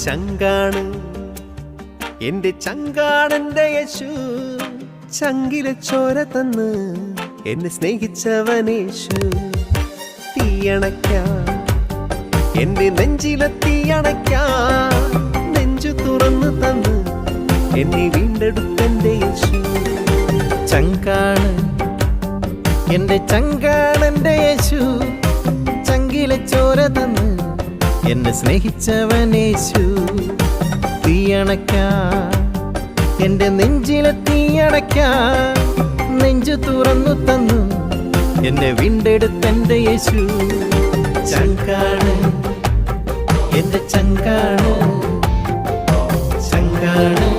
ചങ്കാണ് എന്റെ ചങ്കാണെന്റെ യേശു. ചങ്കിലെ ചോര തന്ന് എന്നെ സ്നേഹിച്ചവനേശു. തീയണയ്ക്കാൻ എന്റെ നെഞ്ചിലെ തീയണയ്ക്കാൻ നെഞ്ചു തുറന്നു തന്ന് എന്നെ വീണ്ടെടുത്തെന്റെ യേശു. ചങ്കാണ് എന്റെ ചങ്കാണെന്റെ യേശു. ചങ്കിലെ ചോര തന്ന് എന്നെ സ്നേഹിച്ചവനേശു. തീയണയ്ക്കാൻ എന്റെ നെഞ്ചിലെ തീയണയ്ക്കാൻ നെഞ്ചു തുറന്നു തന്നു എന്നെ വീണ്ടെടുത്തെന്റെ യേശു. ചങ്കാണ് എന്റെ ചങ്കാണ് ചങ്കാണ്